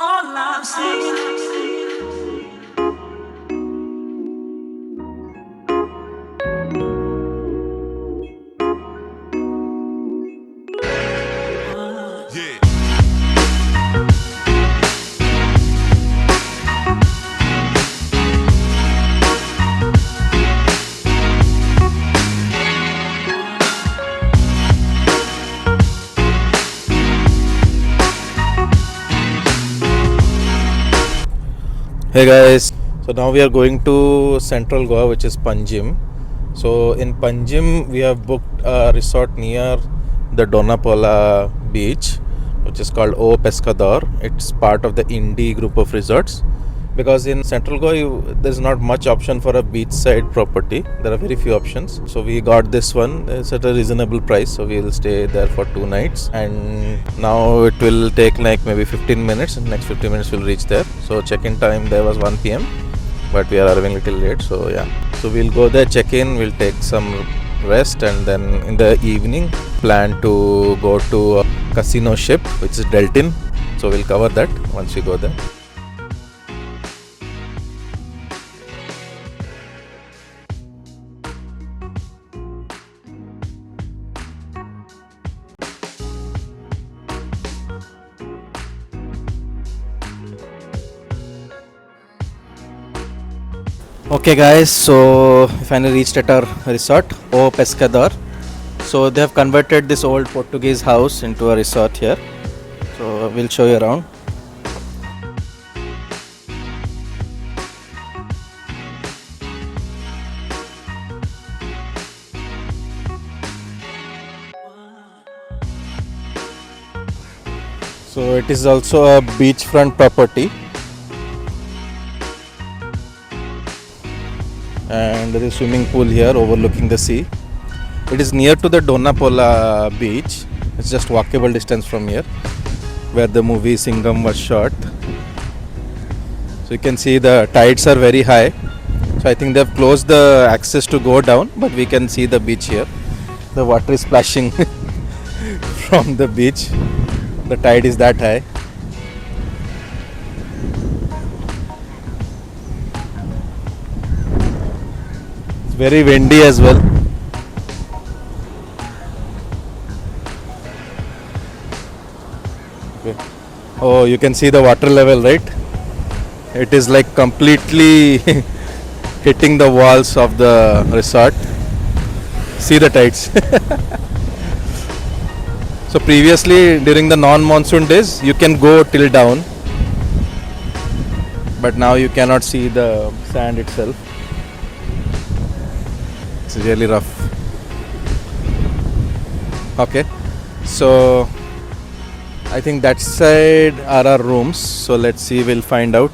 All I'm saying. Hey guys, so now we are going to central Goa, which is Panjim. So in Panjim, we have booked a resort near the Dona Paula beach, which is called O Pescador. It's part of the Indy group of resorts. Because in central Goa, there's not much option for a beachside property. There are very few options. So we got this one. It's at a reasonable price. So we'll stay there for 2 nights. And now it will take like maybe 15 minutes. In the next 15 minutes, we'll reach there. So check-in time there was 1 p.m. But we are arriving a little late. So yeah. So we'll go there, check in. We'll take some rest. And then in the evening, plan to go to a casino ship, which is Deltin. So we'll cover that once we go there. Okay guys, so we finally reached at our resort, O Pescador. So they have converted this old Portuguese house into a resort here. So we'll show you around. So it is also a beachfront property. And there is a swimming pool here overlooking the sea. It is near to the Dona Paula beach. It's just walkable distance from here, where the movie Singham was shot. So you can see the tides are very high. So I think they have closed the access to go down, but we can see the beach here. The water is splashing from the beach. The tide is that high. It's very windy as well. Okay. Oh, you can see the water level, right? It is like completely hitting the walls of the resort. See the tides. So previously during the non-monsoon days you can go till down, but now you cannot see the sand itself. It's really rough. Okay, so I think that side are our rooms, so let's see, we'll find out.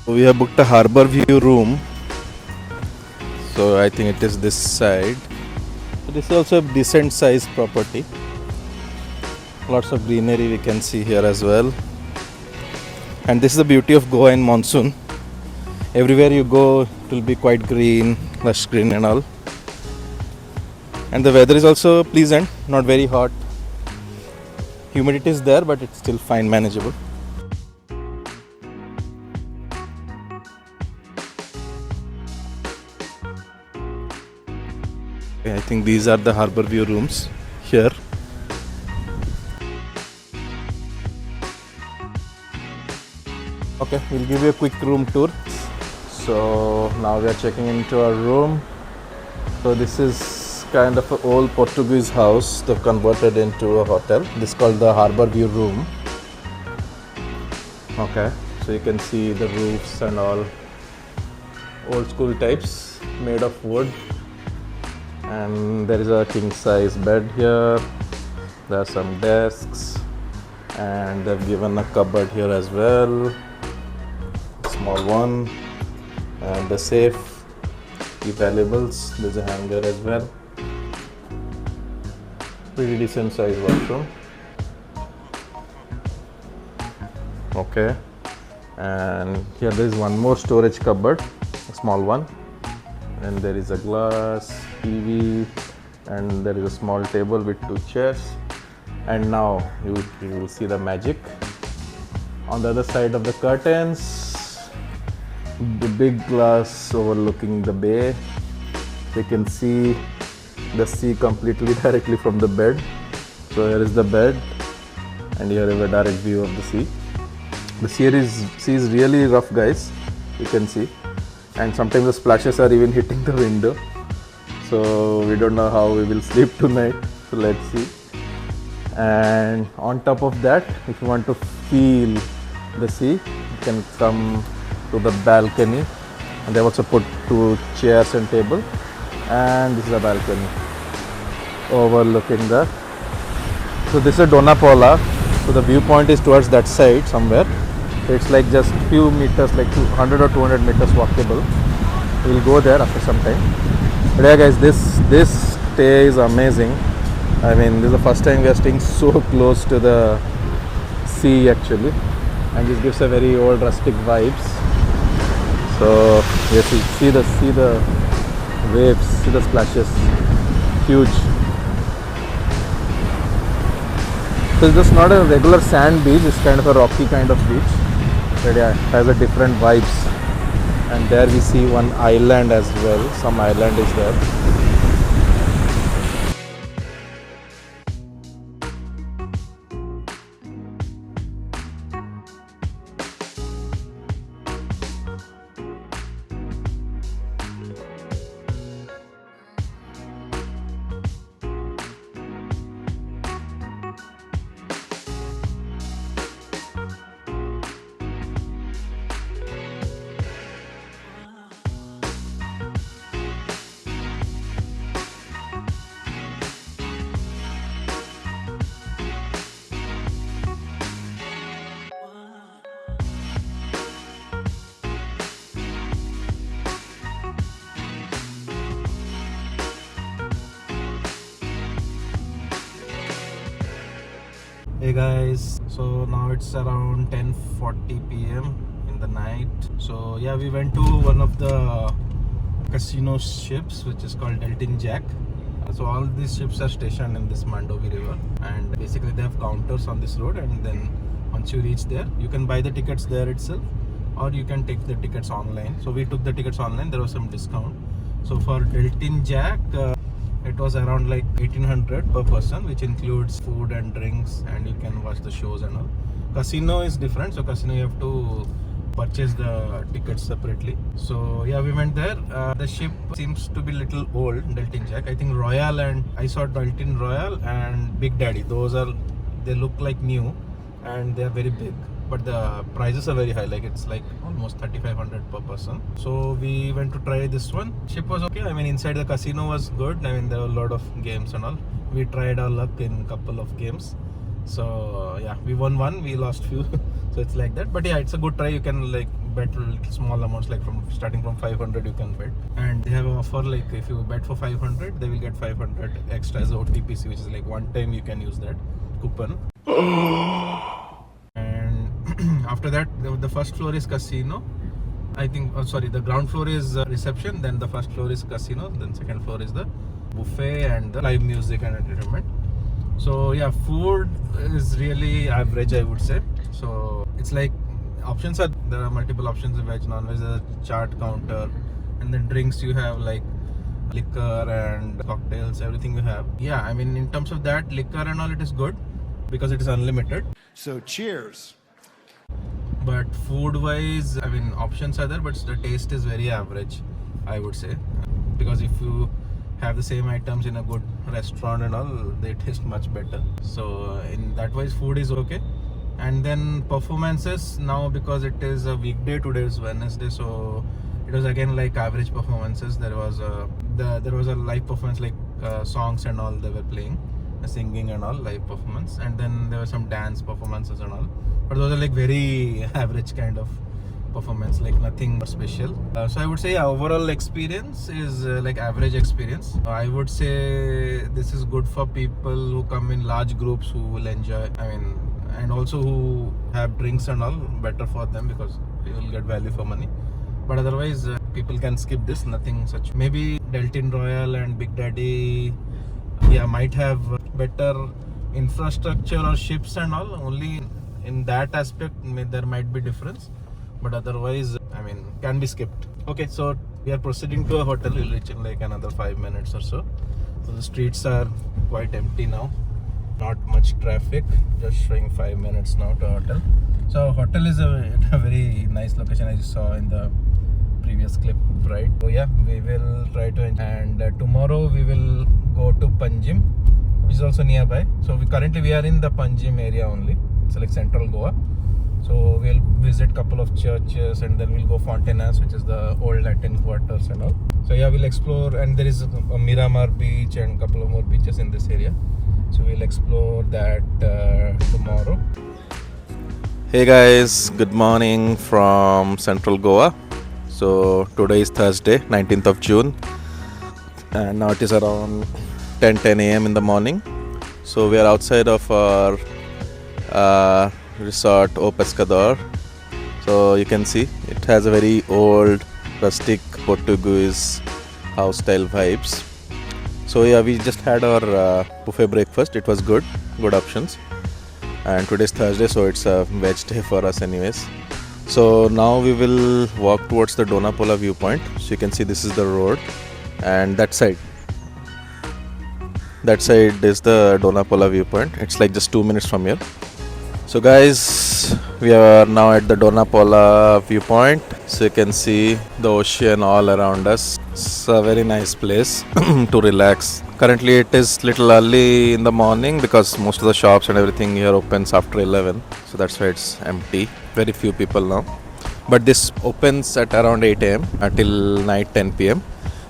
We have booked a harbor view room, so I think it is this side. So this is also a decent sized property. Lots of greenery we can see here as well. And this is the beauty of Goa in monsoon. Everywhere you go it will be quite green, lush green and all. And the weather is also pleasant, not very hot. Humidity is there, but it's still fine, manageable. I think these are the harbor view rooms here. Okay, we'll give you a quick room tour. So now we are checking into our room. So this is kind of an old Portuguese house they've converted into a hotel. This is called the harbor view room. Okay, so you can see the roofs and all old school types made of wood. And there is a king size bed here. There are some desks, and they've given a cupboard here as well, small one, and the safe, keep valuables. There's a hanger as well. Pretty decent size washroom. Okay, and here there is one more storage cupboard, a small one, and there is a glass TV, and there is a small table with 2 chairs. And now you will see the magic. On the other side of the curtains, the big glass overlooking the bay. You can see the sea completely directly from the bed. So here is the bed, and here is a direct view of the sea. The sea is really rough, guys. You can see, and sometimes the splashes are even hitting the window. So we don't know how we will sleep tonight. So let's see. And on top of that, if you want to feel the sea, you can come to the balcony, and they also put 2 chairs and table, and this is a balcony overlooking the. So this is Dona Paula. So the viewpoint is towards that side somewhere. It's like just few meters, like 200 or 200 meters walkable. We'll go there after some time. But yeah, guys, this stay is amazing. I mean, this is the first time we are staying so close to the sea actually, and this gives a very old rustic vibes. So yes, you see the waves, see the splashes, huge. So it's just not a regular sand beach, it's kind of a rocky kind of beach, but yeah, it has a different vibes. And there we see one island as well, some island is there. Hey guys, so now it's around 10:40 p.m. in the night. So yeah, we went to one of the casino ships which is called Deltin Jack. So all these ships are stationed in this Mandovi River, and basically they have counters on this road, and then once you reach there you can buy the tickets there itself, or you can take the tickets online. So we took the tickets online, there was some discount. So for Deltin Jack, it was around like 1800 per person, which includes food and drinks, and you can watch the shows and all. Casino is different, so casino you have to purchase the tickets separately. So yeah, we went there. The ship seems to be little old, Deltin Jack. I think Royal, and I saw Deltin Royal and Big Daddy. They look like new, and they are very big, but the prices are very high, like it's like almost 3500 per person. So we went to try this one. Ship was okay. I mean, inside the casino was good. I mean, there were a lot of games and all. We tried our luck in a couple of games. So yeah, we won one, we lost few. So it's like that, but yeah, it's a good try. You can like bet small amounts, like starting from 500 you can bet, and they have an offer, like if you bet for 500 they will get 500 extra as OTPC, which is like one time you can use that coupon. After that, the first floor is casino. I think, the ground floor is reception, then the first floor is casino, then second floor is the buffet and the live music and entertainment. So yeah, food is really average, I would say. So it's like there are multiple options of veg, non-veg, there's a chart counter, and then drinks you have like liquor and cocktails, everything you have. Yeah, I mean, in terms of that, liquor and all, it is good because it is unlimited. So cheers. But food wise, I mean, options are there, but the taste is very average, I would say, because if you have the same items in a good restaurant and all, they taste much better. So in that wise, food is okay. And then performances, now because it is a weekday, today is Wednesday, so it was again like average performances. There was a live performance, like songs and all they were playing, singing and all, live performance, and then there were some dance performances and all, but those are like very average kind of performance, like nothing special. So I would say overall experience is like average experience. I would say this is good for people who come in large groups who will enjoy. I mean, and also who have drinks and all, better for them because you will get value for money. But otherwise, people can skip this. Nothing such. Maybe Deltin Royal and Big Daddy, might have better infrastructure or ships and all. Only in that aspect, there might be difference. But otherwise, can be skipped. Okay, so we are proceeding to a hotel. We'll reach in like another 5 minutes or so. So the streets are quite empty now. Not much traffic. Just showing 5 minutes now to hotel. So hotel is a very nice location, as you saw in the previous clip, right? So yeah, we will try to, and tomorrow we will go to Panjim, which is also nearby. So we are in the Panjim area only. It's like central Goa. So we'll visit couple of churches and then we'll go Fontainhas, which is the old Latin quarters and all. So yeah, we'll explore, and there is a Miramar beach and couple of more beaches in this area. So we'll explore that tomorrow. Hey guys, good morning from central Goa. So today is Thursday, 19th of June, and now it is around 10 a.m. in the morning. So we are outside of our resort O Pescador. So you can see it has a very old rustic Portuguese house style vibes. So yeah, we just had our buffet breakfast. It was good options. And today's Thursday, so it's a veg day for us anyways. So now we will walk towards the Dona Paula viewpoint. So you can see this is the road, and that side is the Dona Paula viewpoint. It's like just 2 minutes from here. So guys, we are now at the Dona Paula viewpoint. So you can see the ocean all around us. It's a very nice place to relax. Currently it is little early in the morning because most of the shops and everything here opens after 11. So that's why it's empty. Very few people now. But this opens at around 8 a.m. until night 10 p.m.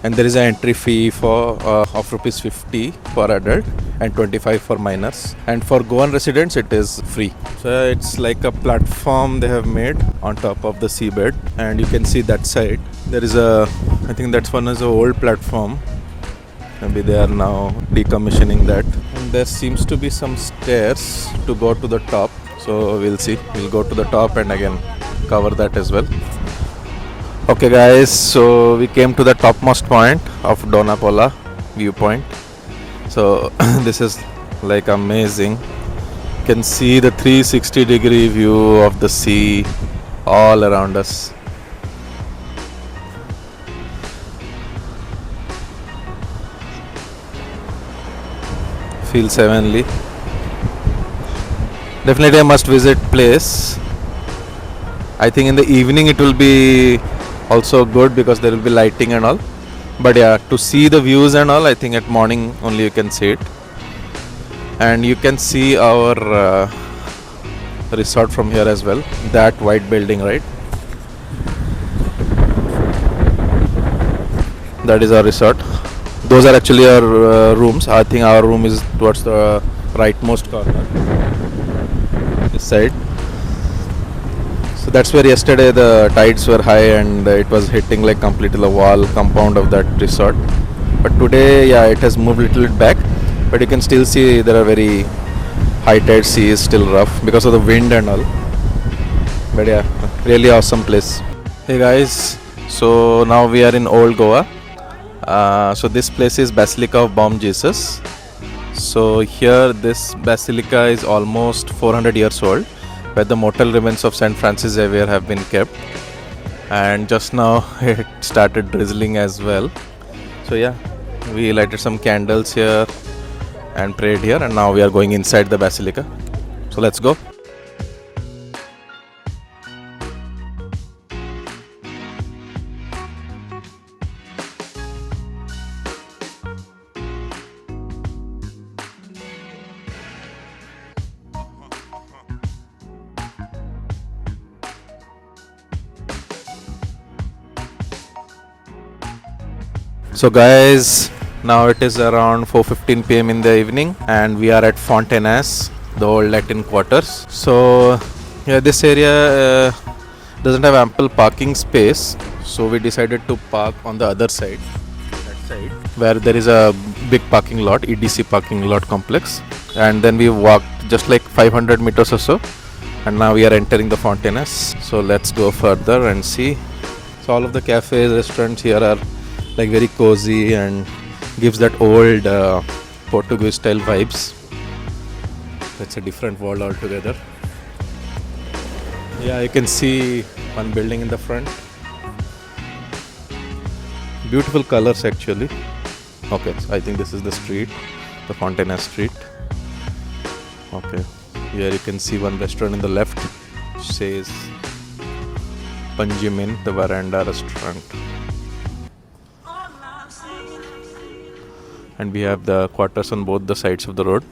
And there is an entry fee for of rupees 50 per adult and 25 for minors. And for Goan residents, it is free. So it's like a platform they have made on top of the seabed. And you can see that side. There is I think that's one is an old platform. Maybe they are now decommissioning that. And there seems to be some stairs to go to the top. So we'll see. We'll go to the top and again cover that as well. Okay guys, so we came to the topmost point of Dona Paula viewpoint. So this is like amazing. You can see the 360-degree view of the sea all around us. Feels heavenly. Definitely a must visit place. I think in the evening it will be also good because there will be lighting and all. But yeah, to see the views and all, I think at morning only you can see it. And you can see our resort from here as well. That white building, right? That is our resort. Those are actually our rooms. I think our room is towards the rightmost corner. This side. So that's where yesterday the tides were high and it was hitting like completely the wall compound of that resort. But today, yeah, it has moved a little bit back. But you can still see there are very high tide, sea is still rough because of the wind and all. But yeah, really awesome place. Hey guys, so now we are in Old Goa. So this place is Basilica of Bom Jesus. So here this basilica is almost 400 years old, where the mortal remains of Saint Francis Xavier have been kept. And just now it started drizzling as well. So yeah, we lighted some candles here and prayed here, and now we are going inside the basilica. So let's go. So guys, now it is around 4:15 p.m. in the evening and we are at Fontainhas, the old Latin quarters. So yeah, this area doesn't have ample parking space, so we decided to park on the other side, that side, where there is a big parking lot, EDC parking lot complex. And then we walked just like 500 meters or so, and now we are entering the Fontainhas. So let's go further and see. So all of the cafes, restaurants here are like very cozy and gives that old Portuguese style vibes. It's a different world altogether. Yeah, you can see one building in the front. Beautiful colors actually. Okay, so I think this is the street, the Fontainhas street. Okay, here you can see one restaurant in the left, which says Panjim in the veranda restaurant. And we have the quarters on both the sides of the road.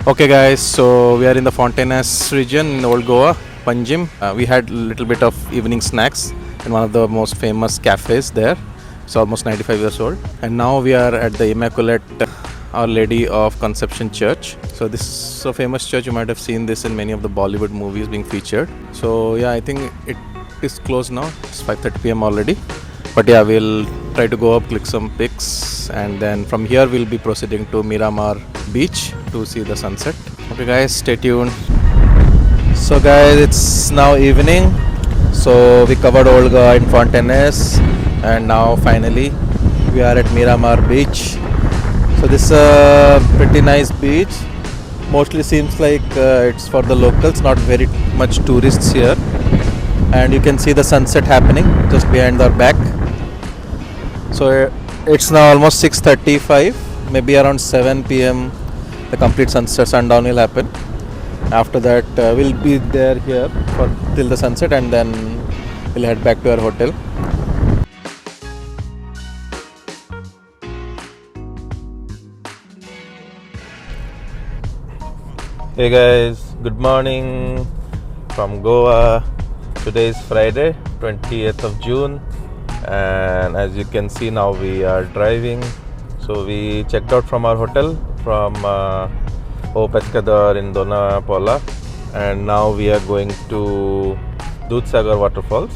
Okay guys, so we are in the Fontainhas region in Old Goa, Panjim. We had a little bit of evening snacks in one of the most famous cafes there. It's almost 95 years old. And now we are at the Immaculate Our Lady of Conception Church. So this is a famous church. You might have seen this in many of the Bollywood movies being featured. So yeah, I think it is closed now. It's 5:30 p.m. already. But yeah, we'll try to go up, click some pics, and then from here we'll be proceeding to Miramar beach to see the sunset. Okay guys, stay tuned. So guys, it's now evening. So we covered Old Goa in Fontainhas, and now finally we are at Miramar beach. So this is a pretty nice beach. Mostly seems like it's for the locals, not very much tourists here. And you can see the sunset happening just behind our back. So it's now almost 6:35, maybe around 7 p.m. the complete sundown will happen. After that we'll be there here for till the sunset, and then we'll head back to our hotel. Hey guys, good morning from Goa. Today is Friday, 20th of June. And as you can see, now we are driving. So we checked out from our hotel from O Pescador in Dona Paula, and now we are going to Dudhsagar waterfalls.